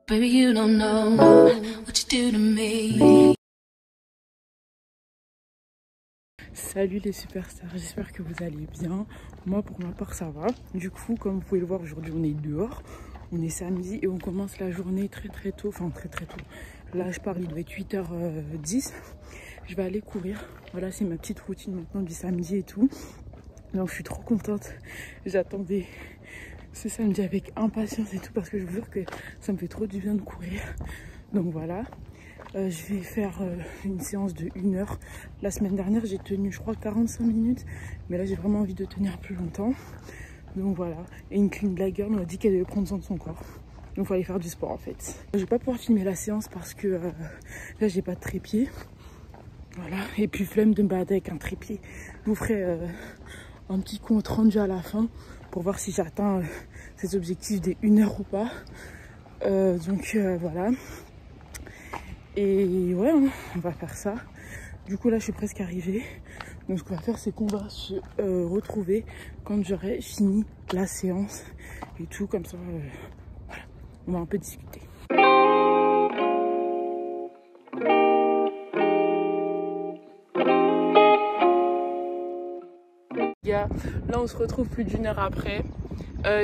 Baby, you don't know what you do to me. Salut les superstars, j'espère que vous allez bien. Moi pour ma part ça va. Du coup comme vous pouvez le voir aujourd'hui on est dehors. On est samedi et on commence la journée très tôt. Enfin très tôt. Là je parle, il doit être 8h10. Je vais aller courir. Voilà, c'est ma petite routine maintenant du samedi et tout. Donc je suis trop contente. J'attendais ce samedi avec impatience et tout parce que je vous jure que ça me fait trop du bien de courir. Donc voilà. Je vais faire une séance de 1 heure. La semaine dernière, j'ai tenu, je crois, 45 minutes. Mais là, j'ai vraiment envie de tenir plus longtemps. Donc voilà. Et une clean black girl m'a dit qu'elle devait prendre soin de son corps. Donc il faut aller faire du sport en fait. Je vais pas pouvoir filmer la séance parce que là, j'ai pas de trépied. Voilà. Et puis flemme de me balader avec un trépied. Je vous ferai un petit compte rendu à la fin pour voir si j'atteins ces objectifs des 1 heure ou pas. Donc voilà. Et ouais, on va faire ça. Du coup là je suis presque arrivée. Donc ce qu'on va faire c'est qu'on va se retrouver quand j'aurai fini la séance et tout. Comme ça, voilà, on va un peu discuter. Là on se retrouve plus d'1 heure après.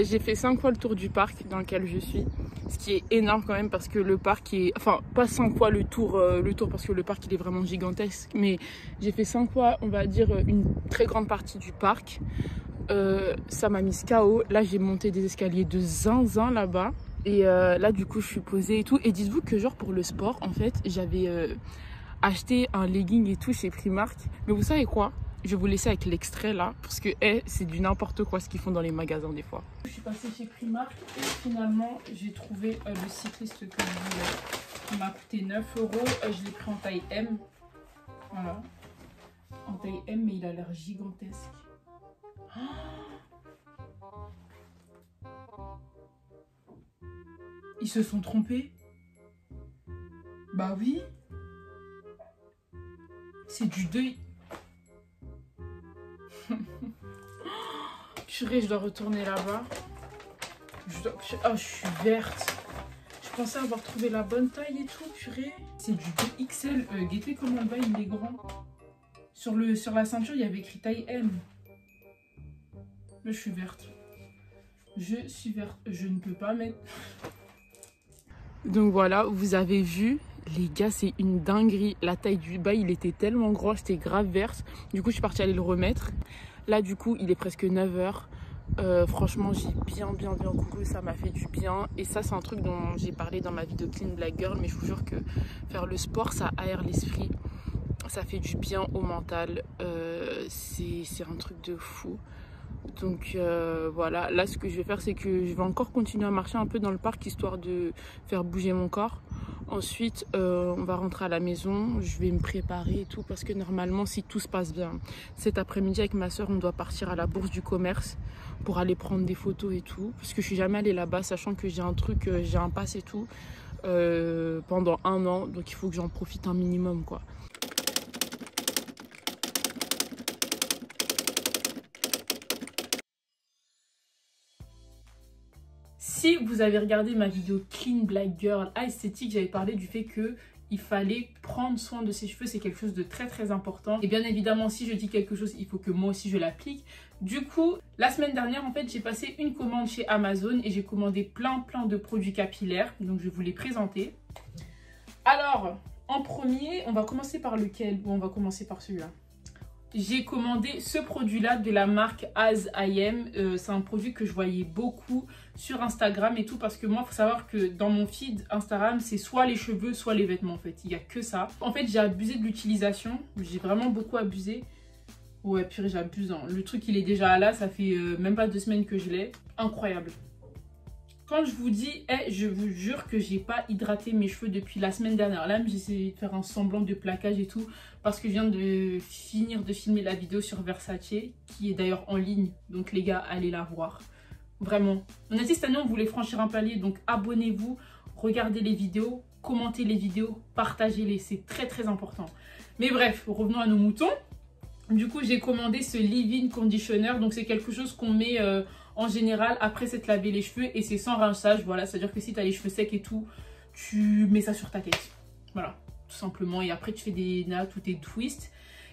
J'ai fait 5 fois le tour du parc dans lequel je suis. Ce qui est énorme quand même parce que le parc est... Enfin, pas 5 fois le tour parce que le parc il est vraiment gigantesque. Mais j'ai fait 5 fois, on va dire, une très grande partie du parc. Ça m'a mis KO. Là, j'ai monté des escaliers de zinzin là-bas. Et là, du coup, je suis posée et tout. Et dites-vous que genre pour le sport, en fait, j'avais acheté un legging et tout chez Primark. Mais vous savez quoi? Je vais vous laisser avec l'extrait là, parce que c'est du n'importe quoi ce qu'ils font dans les magasins des fois. Je suis passée chez Primark et finalement j'ai trouvé le cycliste que je voulais. Il m'a coûté 9 €. Je l'ai pris en taille M. Voilà. En taille M, mais il a l'air gigantesque. Ils se sont trompés. Bah oui. C'est du 2. Purée, je dois retourner là-bas. Oh, je suis verte. Je pensais avoir trouvé la bonne taille et tout, purée. C'est du 2XL. Guettez comment le bas, il est grand. Sur la ceinture, il y avait écrit taille M. Là, je suis verte. Je suis verte. Je ne peux pas mettre... Donc voilà, vous avez vu. Les gars, c'est une dinguerie. La taille du bas, il était tellement grand, j'étais grave verte. Du coup, je suis partie aller le remettre. Là, du coup, il est presque 9 h. Franchement, j'ai bien couru. Ça m'a fait du bien. Et ça, c'est un truc dont j'ai parlé dans ma vidéo Clean Black Girl. Mais je vous jure que faire le sport, ça aère l'esprit. Ça fait du bien au mental. C'est un truc de fou. Donc voilà, là ce que je vais faire c'est que je vais encore continuer à marcher un peu dans le parc histoire de faire bouger mon corps. Ensuite on va rentrer à la maison, je vais me préparer et tout parce que normalement si tout se passe bien cet après-midi avec ma soeur on doit partir à la bourse du commerce pour aller prendre des photos et tout. Parce que je suis jamais allée là-bas sachant que j'ai un truc, j'ai un pass et tout pendant 1 an. Donc il faut que j'en profite un minimum quoi. Si vous avez regardé ma vidéo Clean Black Girl à esthétique, j'avais parlé du fait que il fallait prendre soin de ses cheveux, c'est quelque chose de très important. Et bien évidemment, si je dis quelque chose, il faut que moi aussi je l'applique. Du coup, la semaine dernière, en fait, j'ai passé une commande chez Amazon et j'ai commandé plein de produits capillaires. Donc, je vais vous les présenter. Alors, en premier, on va commencer par lequel? Bon, on va commencer par celui-là. J'ai commandé ce produit-là de la marque As I Am. C'est un produit que je voyais beaucoup sur Instagram et tout. Parce que moi, il faut savoir que dans mon feed Instagram, c'est soit les cheveux, soit les vêtements en fait. Il n'y a que ça. En fait, j'ai abusé de l'utilisation. J'ai vraiment beaucoup abusé. Ouais, purée, j'abuse. Hein. Le truc, il est déjà là. Ça fait même pas 2 semaines que je l'ai. Incroyable. Quand je vous dis, je vous jure que j'ai pas hydraté mes cheveux depuis la semaine dernière. Là, j'ai essayé de faire un semblant de plaquage et tout. Parce que je viens de finir de filmer la vidéo sur Versace. Qui est d'ailleurs en ligne. Donc les gars, allez la voir. Vraiment. On a dit cette année, on voulait franchir un palier. Donc abonnez-vous, regardez les vidéos, commentez les vidéos, partagez-les. C'est très important. Mais bref, revenons à nos moutons. Du coup, j'ai commandé ce leave-in conditioner. Donc c'est quelque chose qu'on met... En général, après s'être lavé les cheveux, et c'est sans rinçage, voilà. C'est-à-dire que si tu as les cheveux secs et tout, tu mets ça sur ta tête. Voilà, tout simplement. Et après, tu fais des nattes ou des twists.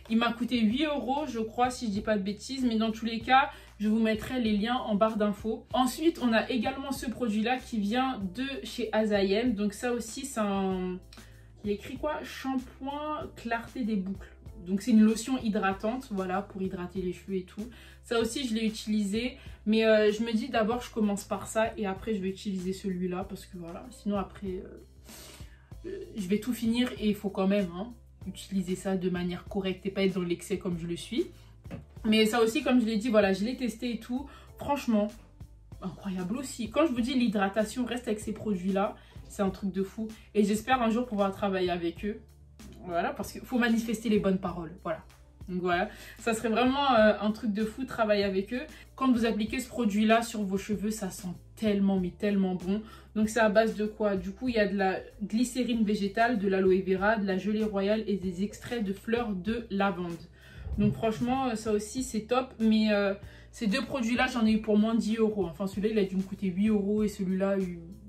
Il m'a coûté 8 € je crois, si je dis pas de bêtises. Mais dans tous les cas, je vous mettrai les liens en barre d'infos. Ensuite, on a également ce produit-là qui vient de chez Azayem. Donc ça aussi, c'est un... Il y a écrit quoi? Shampoing clarté des boucles. Donc c'est une lotion hydratante, voilà, pour hydrater les cheveux et tout. Ça aussi, je l'ai utilisé. Mais je me dis d'abord, je commence par ça. Et après, je vais utiliser celui-là. Parce que voilà, sinon après, je vais tout finir. Et il faut quand même... hein, utiliser ça de manière correcte et pas être dans l'excès comme je le suis. Mais ça aussi, comme je l'ai dit, voilà, je l'ai testé et tout. Franchement, incroyable aussi. Quand je vous dis l'hydratation, reste avec ces produits-là. C'est un truc de fou. Et j'espère un jour pouvoir travailler avec eux. Voilà, parce qu'il faut manifester les bonnes paroles. Voilà. Donc voilà, ça serait vraiment un truc de fou, travailler avec eux. Quand vous appliquez ce produit-là sur vos cheveux, ça sent tellement, mais tellement bon. Donc c'est à base de quoi? Du coup, il y a de la glycérine végétale, de l'aloe vera, de la gelée royale et des extraits de fleurs de lavande. Donc franchement, ça aussi, c'est top. Mais ces deux produits-là, j'en ai eu pour moins de 10 €. Enfin, celui-là, il a dû me coûter 8 € et celui-là,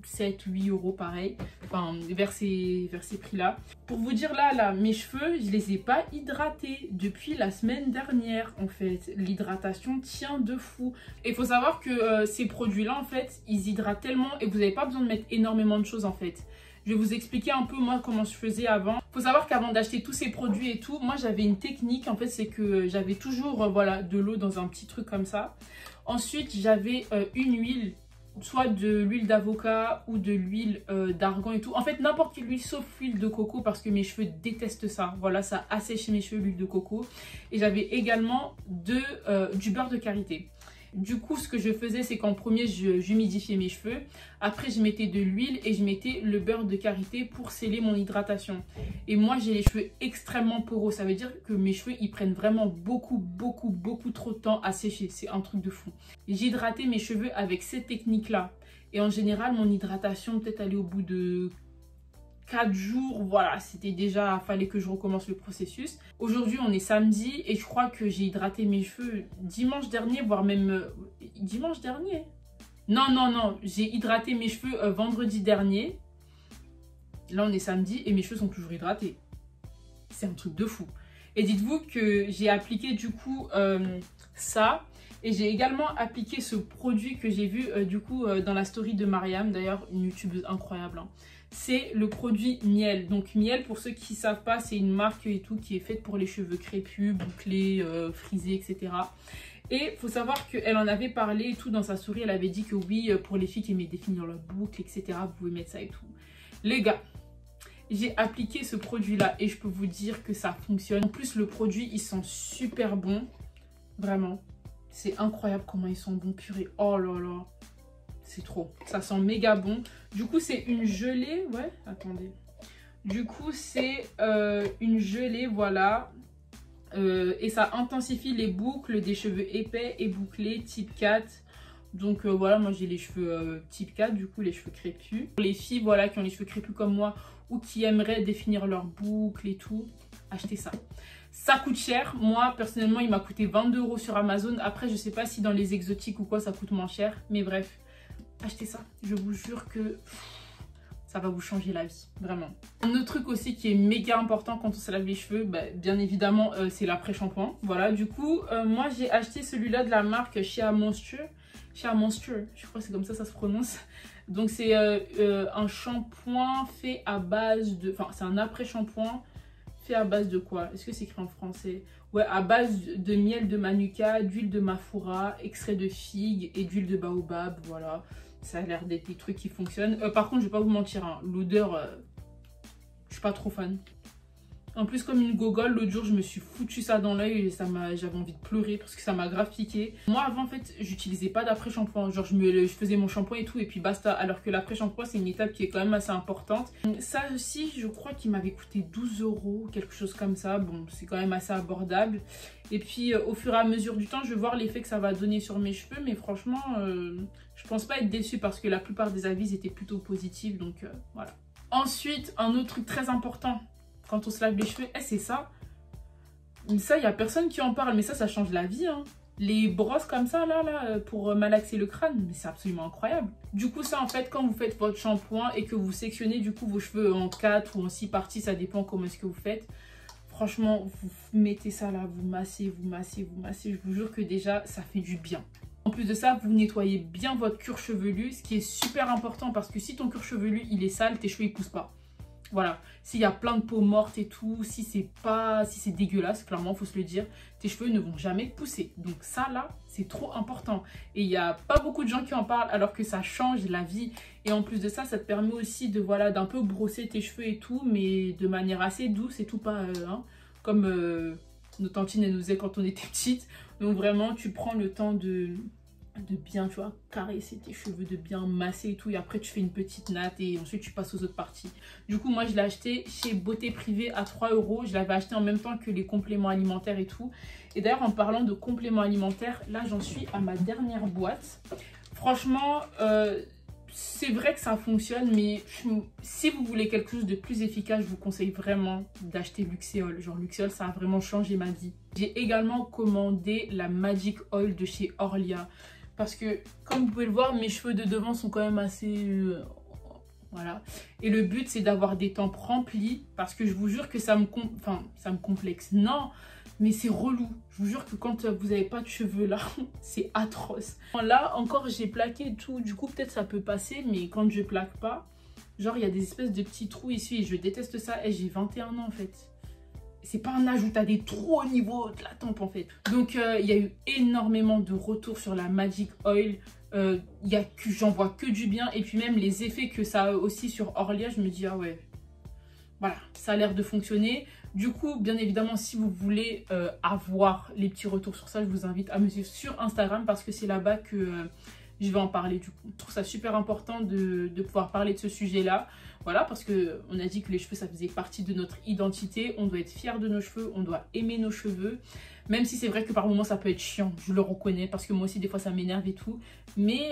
7, 8 € pareil. Enfin, vers ces prix-là. Pour vous dire là, mes cheveux, je les ai pas hydratés depuis la semaine dernière, en fait. L'hydratation tient de fou. Et il faut savoir que ces produits-là, en fait, ils hydratent tellement et vous n'avez pas besoin de mettre énormément de choses, en fait. Je vais vous expliquer un peu moi comment je faisais avant. Faut savoir qu'avant d'acheter tous ces produits et tout, moi j'avais une technique en fait, c'est que j'avais toujours voilà de l'eau dans un petit truc comme ça. Ensuite j'avais une huile, soit de l'huile d'avocat ou de l'huile d'argan et tout. En fait n'importe quelle huile sauf l'huile de coco parce que mes cheveux détestent ça. Voilà, ça assèche mes cheveux l'huile de coco. Et j'avais également du beurre de karité. Du coup, ce que je faisais, c'est qu'en premier, j'humidifiais mes cheveux. Après, je mettais de l'huile et je mettais le beurre de karité pour sceller mon hydratation. Et moi, j'ai les cheveux extrêmement poreux. Ça veut dire que mes cheveux, ils prennent vraiment beaucoup trop de temps à sécher. C'est un truc de fou. J'hydratais mes cheveux avec cette technique-là. Et en général, mon hydratation, peut-être aller au bout de 4 jours, voilà, c'était déjà, fallait que je recommence le processus. Aujourd'hui, on est samedi et je crois que j'ai hydraté mes cheveux dimanche dernier, voire même dimanche dernier. Non, j'ai hydraté mes cheveux vendredi dernier. Là, on est samedi et mes cheveux sont toujours hydratés. C'est un truc de fou. Et dites-vous que j'ai appliqué du coup ça. Et j'ai également appliqué ce produit que j'ai vu du coup dans la story de Mariam. D'ailleurs, une youtubeuse incroyable, hein. C'est le produit Miel. Donc Miel, pour ceux qui ne savent pas, c'est une marque et tout qui est faite pour les cheveux crépus, bouclés, frisés, etc. Et il faut savoir qu'elle en avait parlé et tout dans sa story. Elle avait dit que oui, pour les filles qui aimaient définir leur boucle, etc. Vous pouvez mettre ça et tout. Les gars, j'ai appliqué ce produit-là et je peux vous dire que ça fonctionne. En plus, le produit, il sent super bon. Vraiment. C'est incroyable comment ils sont bons, purée. Oh là là. C'est trop. Ça sent méga bon. Du coup, c'est une gelée. Ouais, attendez. Du coup, c'est une gelée, voilà. Et ça intensifie les boucles des cheveux épais et bouclés type 4. Donc voilà, moi j'ai les cheveux type 4, du coup les cheveux crépus. Pour les filles, voilà, qui ont les cheveux crépus comme moi ou qui aimeraient définir leurs boucles et tout, achetez ça. Ça coûte cher. Moi, personnellement, il m'a coûté 22 € sur Amazon. Après, je sais pas si dans les exotiques ou quoi, ça coûte moins cher. Mais bref, achetez ça. Je vous jure que ça va vous changer la vie. Vraiment. Un autre truc aussi qui est méga important quand on se lave les cheveux, bah, bien évidemment, c'est l'après-shampoing. Voilà, du coup, moi, j'ai acheté celui-là de la marque Shea Moisture. Shea Moisture, je crois que c'est comme ça se prononce. Donc, c'est un shampoing fait à base de... Enfin, c'est un après-shampoing fait à base de quoi? Est-ce que c'est écrit en français? Ouais, à base de miel de manuka, d'huile de mafoura, extrait de figue et d'huile de baobab, voilà. Ça a l'air d'être des trucs qui fonctionnent. Par contre, je vais pas vous mentir, hein, l'odeur, je suis pas trop fan. En plus, comme une gogole, l'autre jour, je me suis foutu ça dans l'œil et j'avais envie de pleurer parce que ça m'a grave piqué. Moi, avant, en fait, j'utilisais pas d'après-shampoing. Genre, je faisais mon shampoing et tout et puis basta. Alors que l'après-shampoing, c'est une étape qui est quand même assez importante. Ça aussi, je crois qu'il m'avait coûté 12 €, quelque chose comme ça. Bon, c'est quand même assez abordable. Et puis, au fur et à mesure du temps, je vais voir l'effet que ça va donner sur mes cheveux. Mais franchement, je pense pas être déçue parce que la plupart des avis étaient plutôt positifs. Donc, voilà. Ensuite, un autre truc très important. Quand on se lave les cheveux, c'est ça. Ça, il n'y a personne qui en parle, mais ça change la vie. Hein. les brosses comme ça, là, pour malaxer le crâne, mais c'est absolument incroyable. Du coup, ça, en fait, quand vous faites votre shampoing et que vous sectionnez, du coup, vos cheveux en 4 ou en 6 parties, ça dépend comment est-ce que vous faites. Franchement, vous mettez ça là, vous massez, vous massez, vous massez. Je vous jure que déjà, ça fait du bien. En plus de ça, vous nettoyez bien votre cuir chevelu, ce qui est super important parce que si ton cuir chevelu, il est sale, tes cheveux, ils poussent pas. Voilà, s'il y a plein de peau morte et tout, si c'est dégueulasse, clairement, il faut se le dire, tes cheveux ne vont jamais pousser. Donc ça, là, c'est trop important. Et il n'y a pas beaucoup de gens qui en parlent alors que ça change la vie. Et en plus de ça, ça te permet aussi de, voilà, d'un peu brosser tes cheveux et tout, mais de manière assez douce et tout, pas comme nos tantines elles nous faisaient quand on était petites. Donc vraiment, tu prends le temps de bien, tu vois, caresser tes cheveux, de bien masser et tout. Et après, tu fais une petite natte et ensuite, tu passes aux autres parties. Du coup, moi, je l'ai acheté chez Beauté Privée à 3 €. Je l'avais acheté en même temps que les compléments alimentaires et tout. Et d'ailleurs, en parlant de compléments alimentaires, là, j'en suis à ma dernière boîte. Franchement, c'est vrai que ça fonctionne, mais si vous voulez quelque chose de plus efficace, je vous conseille vraiment d'acheter Luxéol. Genre, Luxéol, ça a vraiment changé ma vie. J'ai également commandé la Magic Oil de chez Orlia. Parce que, comme vous pouvez le voir, mes cheveux de devant sont quand même assez... voilà. Et le but, c'est d'avoir des tempes remplies. Parce que je vous jure que ça me complexe. Non, mais c'est relou. Je vous jure que quand vous n'avez pas de cheveux là, c'est atroce. Là, encore, j'ai plaqué et tout. Du coup, peut-être ça peut passer. Mais quand je plaque pas, genre, il y a des espèces de petits trous ici. Et je déteste ça. Et j'ai 21 ans, en fait. C'est pas un âge où tu as des trous au niveau de la tempe en fait. Donc il y a eu énormément de retours sur la Magic Oil. J'en vois que du bien. Et puis même les effets que ça a aussi sur Orlia, je me dis ah ouais, voilà, ça a l'air de fonctionner. Du coup, bien évidemment, si vous voulez avoir les petits retours sur ça, je vous invite à me suivre sur Instagram parce que c'est là-bas que je vais en parler du coup. Je trouve ça super important de pouvoir parler de ce sujet-là. Voilà, parce qu'on a dit que les cheveux, ça faisait partie de notre identité. On doit être fiers de nos cheveux, on doit aimer nos cheveux. Même si c'est vrai que par moments, ça peut être chiant, je le reconnais. Parce que moi aussi, des fois, ça m'énerve et tout. Mais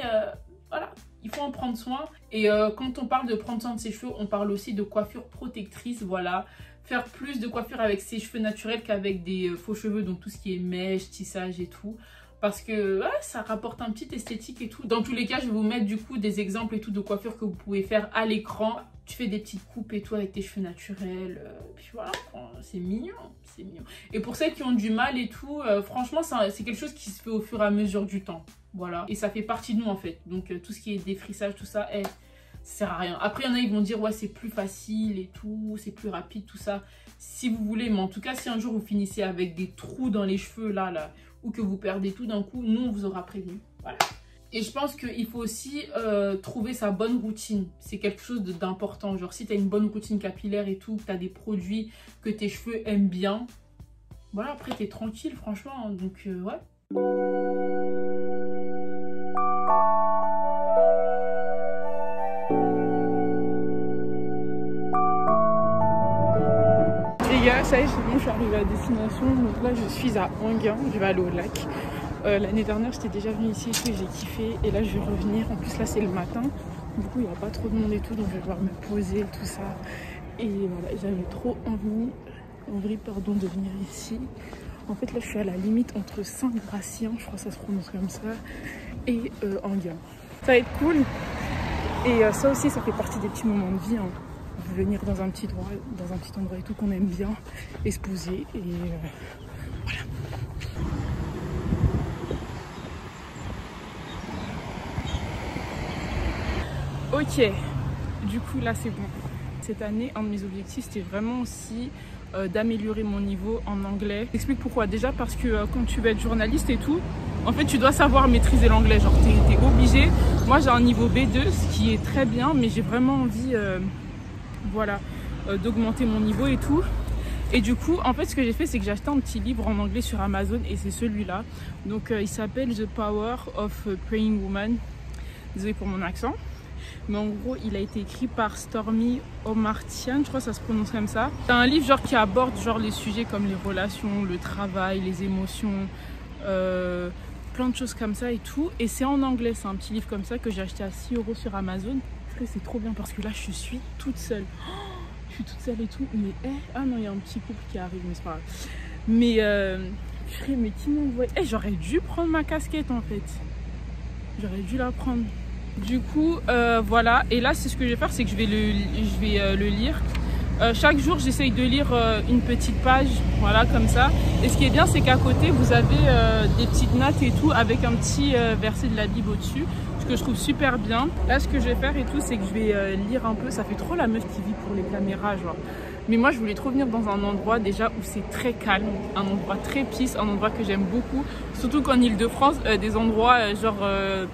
voilà, il faut en prendre soin. Et quand on parle de prendre soin de ses cheveux, on parle aussi de coiffure protectrice. Voilà, faire plus de coiffure avec ses cheveux naturels qu'avec des faux cheveux. Donc tout ce qui est mèche, tissage et tout. Parce que ouais, ça rapporte un petit esthétique et tout. Dans tous les cas, je vais vous mettre du coup des exemples et tout de coiffure que vous pouvez faire à l'écran. Tu fais des petites coupes et tout avec tes cheveux naturels. Puis voilà, c'est mignon, c'est mignon. Et pour celles qui ont du mal et tout, franchement, c'est quelque chose qui se fait au fur et à mesure du temps. Voilà. Et ça fait partie de nous en fait. Donc tout ce qui est défrissage, tout ça, ça sert à rien. Après, il y en a, ils vont dire, ouais, c'est plus facile et tout, c'est plus rapide, tout ça. Si vous voulez, mais en tout cas, si un jour vous finissez avec des trous dans les cheveux, là, ou que vous perdez tout d'un coup, nous, on vous aura prévenu. Voilà. Et je pense qu'il faut aussi trouver sa bonne routine. C'est quelque chose d'important. Genre, si tu as une bonne routine capillaire et tout, que tu as des produits que tes cheveux aiment bien, voilà, après, tu es tranquille, franchement. Donc, ouais. Les gars, ça y est, c'est bon, je suis arrivée à destination. Donc là, je suis à Enghien. Je vais aller au lac. L'année dernière, j'étais déjà venue ici et tout, j'ai kiffé. Et là, je vais revenir. En plus, là, c'est le matin. Du coup, il n'y a pas trop de monde et tout. Donc, je vais devoir me poser, tout ça. Et voilà, j'avais trop envie, de venir ici. En fait, là, je suis à la limite entre Saint-Gratien, je crois que ça se prononce comme ça, et Enghien. Ça va être cool. Et ça aussi, ça fait partie des petits moments de vie. Hein. Venir dans un petit endroit et tout qu'on aime bien et se poser. Et voilà. Ok, du coup là c'est bon. Cette année, un de mes objectifs c'était vraiment aussi d'améliorer mon niveau en anglais. J'explique pourquoi. Déjà parce que quand tu veux être journaliste et tout, en fait tu dois savoir maîtriser l'anglais. Genre t'es obligé. Moi j'ai un niveau B2, ce qui est très bien, mais j'ai vraiment envie voilà, d'augmenter mon niveau et tout. Et du coup, en fait, ce que j'ai fait, c'est que j'ai acheté un petit livre en anglais sur Amazon et c'est celui-là. Donc, il s'appelle The Power of Praying Woman. Désolée pour mon accent. Mais en gros, il a été écrit par Stormy Omartian, je crois que ça se prononce comme ça. C'est un livre genre qui aborde genre les sujets comme les relations, le travail, les émotions, plein de choses comme ça et tout. Et c'est en anglais, c'est un petit livre comme ça que j'ai acheté à 6 € sur Amazon. C'est trop bien parce que là, je suis toute seule. Je suis toute seule et tout. Mais ah non, il y a un petit couple qui arrive, mais c'est pas grave. Mais Purée, mais qui m'a envoyé? Eh, j'aurais dû prendre ma casquette en fait. J'aurais dû la prendre. Du coup, voilà. Et là, c'est ce que je vais faire, c'est que je vais le lire. Chaque jour, j'essaye de lire une petite page, voilà, comme ça. Et ce qui est bien, c'est qu'à côté, vous avez des petites notes et tout, avec un petit verset de la Bible au-dessus, ce que je trouve super bien. Là, ce que je vais faire et tout, c'est que je vais lire un peu. Ça fait trop la meuf qui vit pour les caméras, genre. Mais moi, je voulais trop venir dans un endroit déjà où c'est très calme, un endroit très peace, un endroit que j'aime beaucoup. Surtout qu'en Ile-de-France, des endroits genre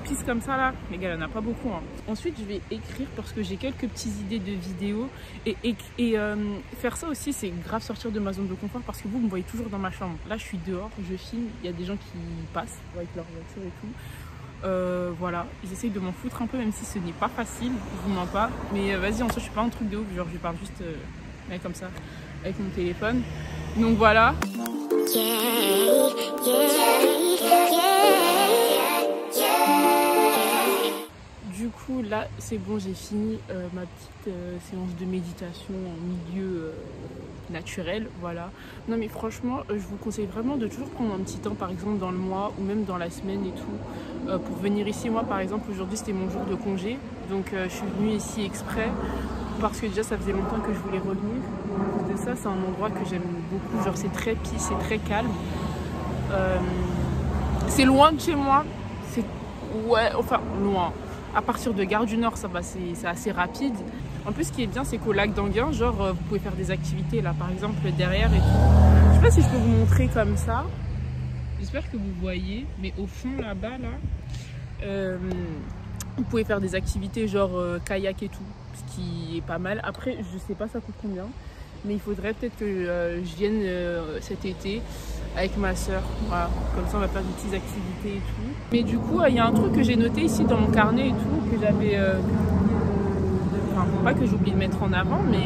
peace comme ça là, mais gars, il n'y en a pas beaucoup. Hein. Ensuite, je vais écrire parce que j'ai quelques petites idées de vidéos. Et faire ça aussi, c'est grave sortir de ma zone de confort parce que vous me voyez toujours dans ma chambre. Là, je suis dehors, je filme, il y a des gens qui passent avec leur voiture et tout. Voilà, j'essaye de m'en foutre un peu, même si ce n'est pas facile, je vous mens pas. Mais vas-y, en soi, je suis pas un truc de ouf, genre je parle juste comme ça, avec mon téléphone. Donc voilà. Du coup, là, c'est bon, j'ai fini ma petite séance de méditation en milieu naturel, voilà. Non mais franchement, je vous conseille vraiment de toujours prendre un petit temps, par exemple dans le mois ou même dans la semaine et tout, pour venir ici. Moi, par exemple, aujourd'hui, c'était mon jour de congé, donc je suis venue ici exprès, parce que déjà, ça faisait longtemps que je voulais revenir. En plus de ça, c'est un endroit que j'aime beaucoup, genre c'est très peace, c'est très calme. C'est loin de chez moi, c'est... ouais, enfin, loin. À partir de Gare du Nord, ça va, c'est assez rapide. En plus, ce qui est bien, c'est qu'au lac d'Enghien, genre, vous pouvez faire des activités, là, par exemple, derrière et tout. Je sais pas si je peux vous montrer comme ça. J'espère que vous voyez, mais au fond, là-bas, là, vous pouvez faire des activités, genre kayak et tout, ce qui est pas mal. Après, je sais pas ça coûte combien, mais il faudrait peut-être que je vienne cet été avec ma soeur, voilà, comme ça on va faire des petites activités et tout. Mais du coup, il y a un truc que j'ai noté ici dans mon carnet et tout, que j'avais, enfin pas que j'oublie de mettre en avant, mais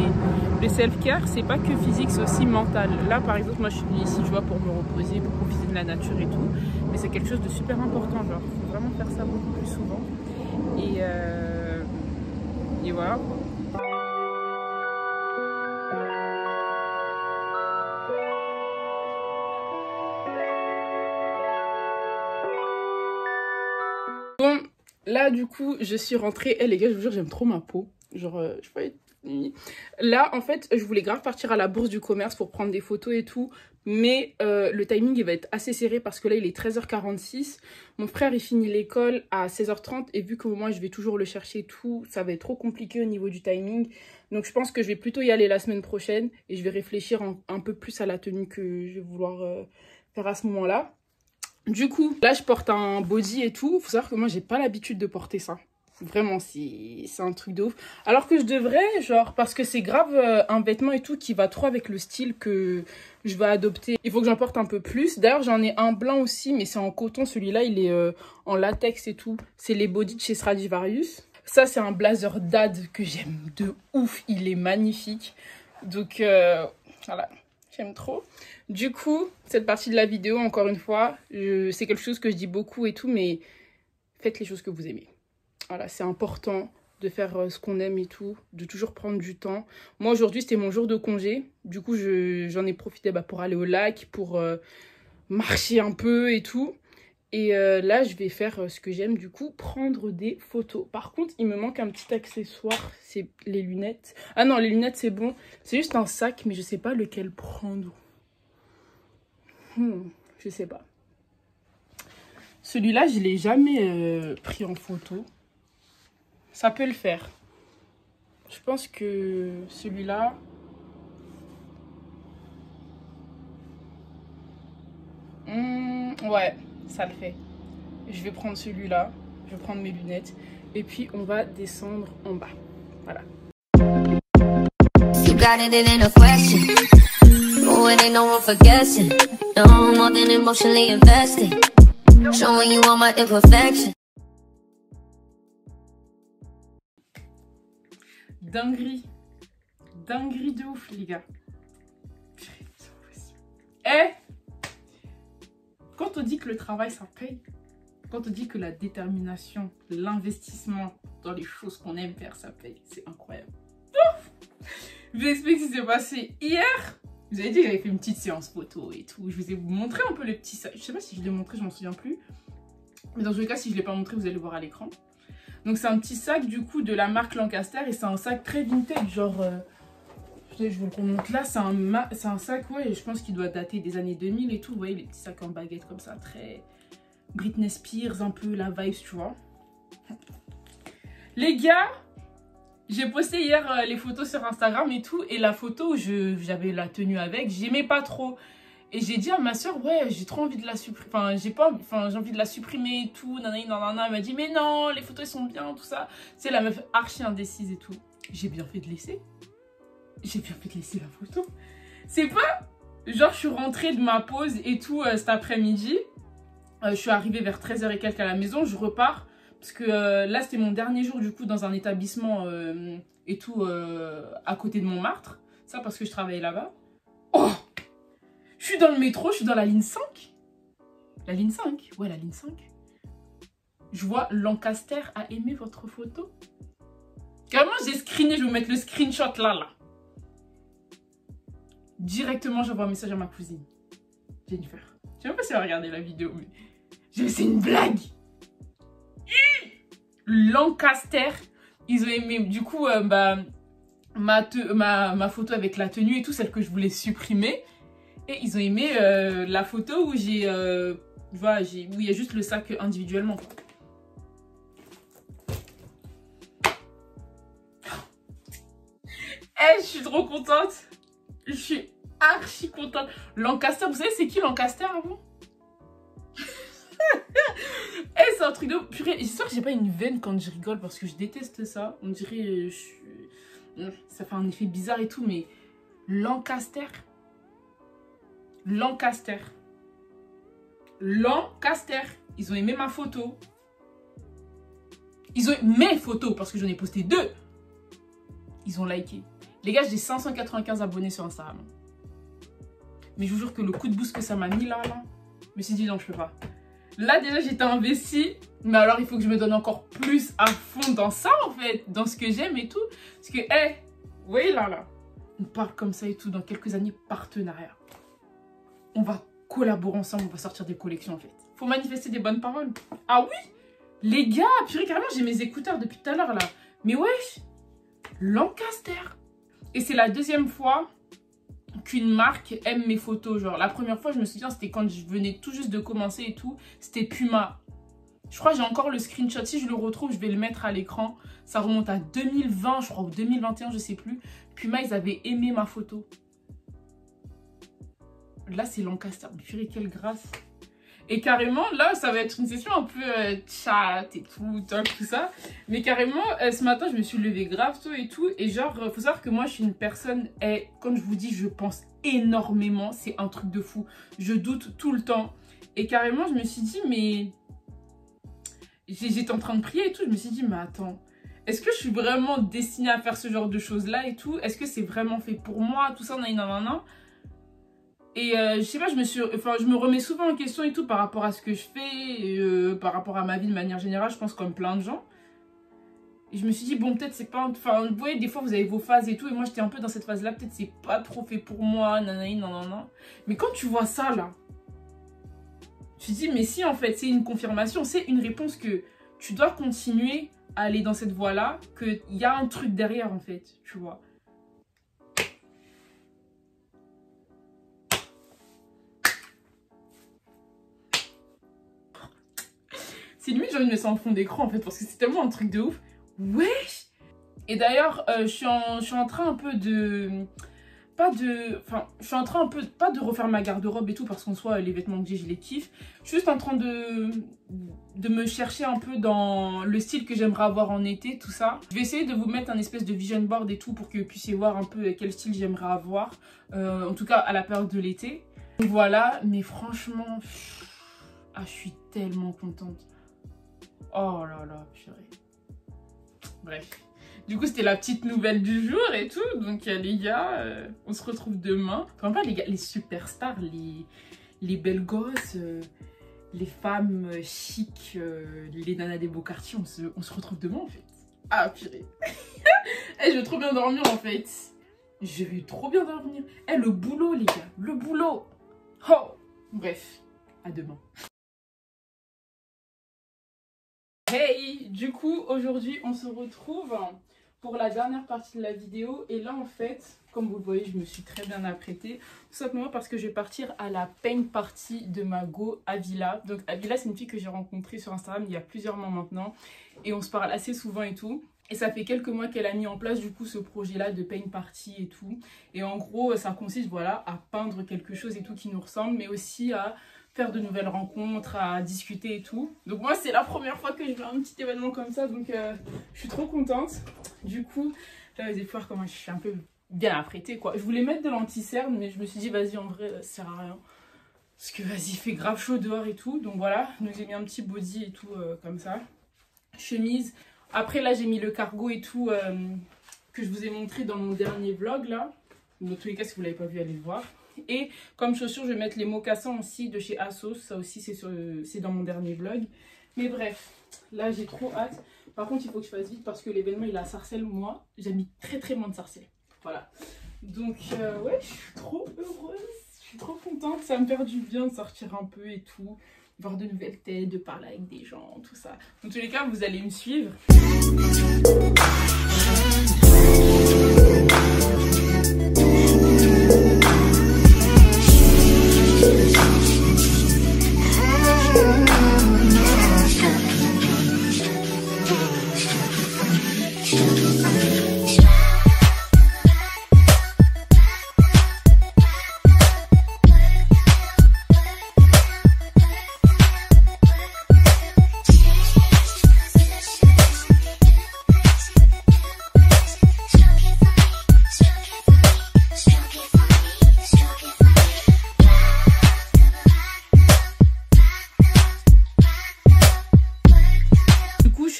le self-care, c'est pas que physique, c'est aussi mental. Là par exemple, moi je suis venue ici, tu vois, pour me reposer, pour profiter de la nature et tout, mais c'est quelque chose de super important, genre, faut vraiment faire ça beaucoup plus souvent. Et voilà. Bon, là du coup, je suis rentrée. Eh les gars, je vous jure, j'aime trop ma peau. Genre, je peux être... Là, en fait, je voulais grave partir à la bourse du commerce pour prendre des photos et tout. Mais le timing, il va être assez serré parce que là, il est 13h46. Mon frère, il finit l'école à 16h30. Et vu que moi, je vais toujours le chercher et tout, ça va être trop compliqué au niveau du timing. Donc, je pense que je vais plutôt y aller la semaine prochaine. Et je vais réfléchir un peu plus à la tenue que je vais vouloir faire à ce moment-là. Du coup, là, je porte un body et tout. Faut savoir que moi, j'ai pas l'habitude de porter ça. Vraiment, c'est un truc de ouf. Alors que je devrais, genre, parce que c'est grave un vêtement et tout qui va trop avec le style que je vais adopter. Il faut que j'en porte un peu plus. D'ailleurs, j'en ai un blanc aussi, mais c'est en coton. Celui-là, il est en latex et tout. C'est les bodys de chez Stradivarius. Ça, c'est un blazer dad que j'aime de ouf. Il est magnifique. Donc, voilà, j'aime trop. Du coup, cette partie de la vidéo, encore une fois, c'est quelque chose que je dis beaucoup et tout, mais faites les choses que vous aimez. Voilà, c'est important de faire ce qu'on aime et tout, de toujours prendre du temps. Moi, aujourd'hui, c'était mon jour de congé. Du coup, j'en ai profité pour aller au lac, pour marcher un peu et tout. Et là, je vais faire ce que j'aime, du coup, prendre des photos. Par contre, il me manque un petit accessoire, c'est les lunettes. Ah non, les lunettes, c'est bon. C'est juste un sac, mais je sais pas lequel prendre. Je sais pas. Celui-là, je l'ai jamais pris en photo. Ça peut le faire. Je pense que celui-là... ouais, ça le fait. Je vais prendre celui-là. Je vais prendre mes lunettes. Et puis, on va descendre en bas. Voilà. You got it, it ain't a question. Oh, it ain't no one for guessing. No, more than emotionally invested. Showing you all my imperfections. Dinguerie. Dinguerie de ouf, les gars. Eh, quand on dit que le travail, ça paye, quand on dit que la détermination, l'investissement dans les choses qu'on aime faire, ça paye, c'est incroyable. Je vous explique ce qui s'est passé hier. Vous avez dit que j'avais fait une petite séance photo et tout. Je vous ai montré un peu le petit sac. Je sais pas si je l'ai montré, je m'en souviens plus. Mais dans tous les cas, si je ne l'ai pas montré, vous allez voir à l'écran. Donc c'est un petit sac du coup de la marque Lancaster. Et c'est un sac très vintage, genre... je vous le remonte là. C'est un sac, ouais, je pense qu'il doit dater des années 2000 et tout. Vous voyez les petits sacs en baguette comme ça, très... Britney Spears, un peu la vibe, tu vois. Les gars... J'ai posté hier les photos sur Instagram et tout. Et la photo où j'avais la tenue avec, j'aimais pas trop. Et j'ai dit à ma soeur, ouais, j'ai trop envie de la supprimer. Enfin, j'ai envie de la supprimer et tout. Nanana. Elle m'a dit, mais non, les photos elles sont bien, tout ça. C'est la meuf archi indécise et tout. J'ai bien fait de laisser. J'ai bien fait de laisser la photo. C'est pas... Genre, je suis rentrée de ma pause et tout cet après-midi. Je suis arrivée vers 13h et quelques à la maison. Je repars. Parce que là, c'était mon dernier jour, du coup, dans un établissement et tout, à côté de Montmartre. Ça, parce que je travaillais là-bas. Oh! Je suis dans le métro, je suis dans la ligne 5. La ligne 5? Ouais, la ligne 5. Je vois Lancaster a aimé votre photo. Carrément, j'ai screené, je vais vous mettre le screenshot là. Directement, j'envoie un message à ma cousine. Jennifer. Je sais même pas si elle a regardé la vidéo, mais... C'est une blague! Lancaster, ils ont aimé du coup ma photo avec la tenue et tout, celle que je voulais supprimer, et ils ont aimé la photo où j'ai voilà, où il y a juste le sac individuellement, quoi. Je suis trop contente, je suis archi contente. Lancaster, vous savez c'est qui Lancaster avant? C'est un truc de... Purée, j'espère que j'ai pas une veine quand je rigole parce que je déteste ça. On dirait... Ça fait un effet bizarre et tout, mais... Lancaster. Lancaster. Lancaster. Ils ont aimé ma photo. Ils ont aimé mes photos parce que j'en ai posté 2. Ils ont liké. Les gars, j'ai 595 abonnés sur Instagram. Mais je vous jure que le coup de boost que ça m'a mis là, je me suis dit non, je peux pas. Là, déjà, j'étais investie. Mais alors, il faut que je me donne encore plus à fond dans ça, en fait. Dans ce que j'aime et tout. Parce que, vous voyez là. On parle comme ça et tout. Dans quelques années, partenariat. On va collaborer ensemble. On va sortir des collections, en fait. Faut manifester des bonnes paroles. Ah oui, les gars, purée, carrément, j'ai mes écouteurs depuis tout à l'heure, là. Mais wesh, Lancaster. Et c'est la deuxième fois qu'une marque aime mes photos. Genre, la première fois, je me souviens, c'était quand je venais tout juste de commencer et tout. C'était Puma. Je crois que j'ai encore le screenshot. Si je le retrouve, je vais le mettre à l'écran. Ça remonte à 2020, je crois, ou 2021, je sais plus. Puma, ils avaient aimé ma photo. Là, c'est Lancaster. Purée, quelle grâce. Et carrément, là, ça va être une session un peu chat et tout, talk, tout ça. Mais carrément, ce matin, je me suis levée grave tôt et tout. Et genre, faut savoir que moi, je suis une personne, quand je vous dis, je pense énormément. C'est un truc de fou. Je doute tout le temps. Et carrément, je me suis dit, mais... J'étais en train de prier et tout. Je me suis dit, mais attends, est-ce que je suis vraiment destinée à faire ce genre de choses-là et tout? Est-ce que c'est vraiment fait pour moi? Tout ça, nanana. Et je sais pas, je me remets souvent en question et tout par rapport à ce que je fais, par rapport à ma vie de manière générale, je pense comme plein de gens. Et je me suis dit, bon, peut-être c'est pas... Enfin, vous voyez, des fois, vous avez vos phases et tout, et moi, j'étais un peu dans cette phase-là, peut-être c'est pas trop fait pour moi, nanana. Mais quand tu vois ça, là, tu te dis, mais si, en fait, c'est une confirmation, c'est une réponse que tu dois continuer à aller dans cette voie-là, qu'il y a un truc derrière, en fait, tu vois. C'est limite, j'ai envie de me mettre en fond d'écran, en fait, parce que c'est tellement un truc de ouf. Wesh! Et d'ailleurs, je suis en train un peu de... je suis en train un peu... Pas de refaire ma garde-robe et tout, parce qu'en soi, les vêtements que j'ai, je les kiffe. Je suis juste en train de me chercher un peu dans le style que j'aimerais avoir en été, tout ça. Je vais essayer de vous mettre un espèce de vision board et tout, pour que vous puissiez voir un peu quel style j'aimerais avoir. En tout cas, à la période de l'été. Voilà, mais franchement... Ah, je suis tellement contente. Oh là là, purée. Bref. Du coup, c'était la petite nouvelle du jour et tout. Donc, les gars, on se retrouve demain. Enfin, pas les gars, les superstars, les belles gosses, les femmes chic, les nanas des beaux quartiers, on se retrouve demain, en fait. Ah, purée. Je vais trop bien dormir, en fait. Je vais trop bien dormir. Eh, le boulot, les gars, le boulot. Oh, bref, à demain. Hey, du coup, aujourd'hui, on se retrouve pour la dernière partie de la vidéo. Et là, en fait, comme vous le voyez, je me suis très bien apprêtée. Tout simplement parce que je vais partir à la paint party de ma go Avila. Donc, Avila, c'est une fille que j'ai rencontrée sur Instagram il y a plusieurs mois maintenant. Et on se parle assez souvent et tout. Et ça fait quelques mois qu'elle a mis en place, du coup, ce projet-là de paint party et tout. Et en gros, ça consiste, voilà, à peindre quelque chose et tout qui nous ressemble, mais aussi à faire de nouvelles rencontres, à discuter et tout. Donc moi, c'est la première fois que je fais un petit événement comme ça, donc je suis trop contente. Du coup, là, vous allez voir comment je suis un peu bien apprêtée, quoi. Je voulais mettre de l'anti-cerne, mais je me suis dit, vas-y, en vrai, ça sert à rien. Parce que, vas-y, il fait grave chaud dehors et tout. Donc voilà, donc j'ai mis un petit body et tout, comme ça. Chemise. Après, là, j'ai mis le cargo et tout, que je vous ai montré dans mon dernier vlog, là. Dans tous les cas, si vous ne l'avez pas vu, allez le voir. Et comme chaussures, je vais mettre les mocassins aussi de chez Asos. Ça aussi, c'est dans mon dernier vlog. Mais bref, là, j'ai trop hâte. Par contre, il faut que je fasse vite parce que l'événement, il est à Sarcelles. Moi, j'ai mis très loin de Sarcelles. Voilà. Donc, ouais, je suis trop heureuse. Je suis trop contente. Ça me fait du bien de sortir un peu et tout. Voir de nouvelles têtes, de parler avec des gens, tout ça. Dans tous les cas, vous allez me suivre.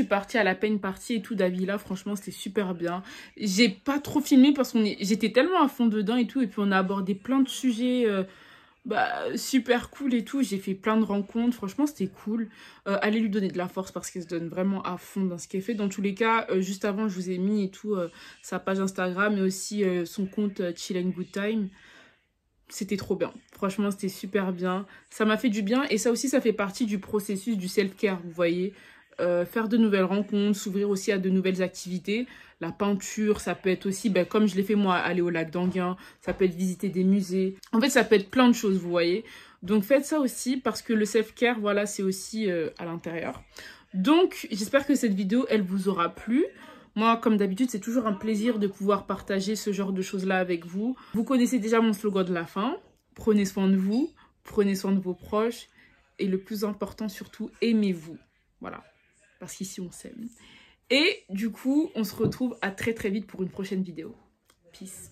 Partie à la paint party et tout d'Avila, franchement c'était super bien. J'ai pas trop filmé parce que j'étais tellement à fond dedans et tout, et puis on a abordé plein de sujets super cool et tout. J'ai fait plein de rencontres, franchement c'était cool. Allez lui donner de la force parce qu'elle se donne vraiment à fond dans ce qu'elle fait. Dans tous les cas, juste avant je vous ai mis et tout sa page Instagram et aussi son compte Chill and Good Time. C'était trop bien, franchement c'était super bien, ça m'a fait du bien. Et ça aussi, ça fait partie du processus du self-care, vous voyez. Faire de nouvelles rencontres, s'ouvrir aussi à de nouvelles activités. La peinture, ça peut être aussi, comme je l'ai fait moi, aller au lac d'Enghien, ça peut être visiter des musées. En fait, ça peut être plein de choses, vous voyez. Donc faites ça aussi parce que le self-care, voilà, c'est aussi à l'intérieur. Donc, j'espère que cette vidéo, elle vous aura plu. Moi, comme d'habitude, c'est toujours un plaisir de pouvoir partager ce genre de choses-là avec vous. Vous connaissez déjà mon slogan de la fin. Prenez soin de vous, prenez soin de vos proches. Et le plus important, surtout, aimez-vous. Voilà. Parce qu'ici, on s'aime. Et du coup, on se retrouve à très vite pour une prochaine vidéo. Peace.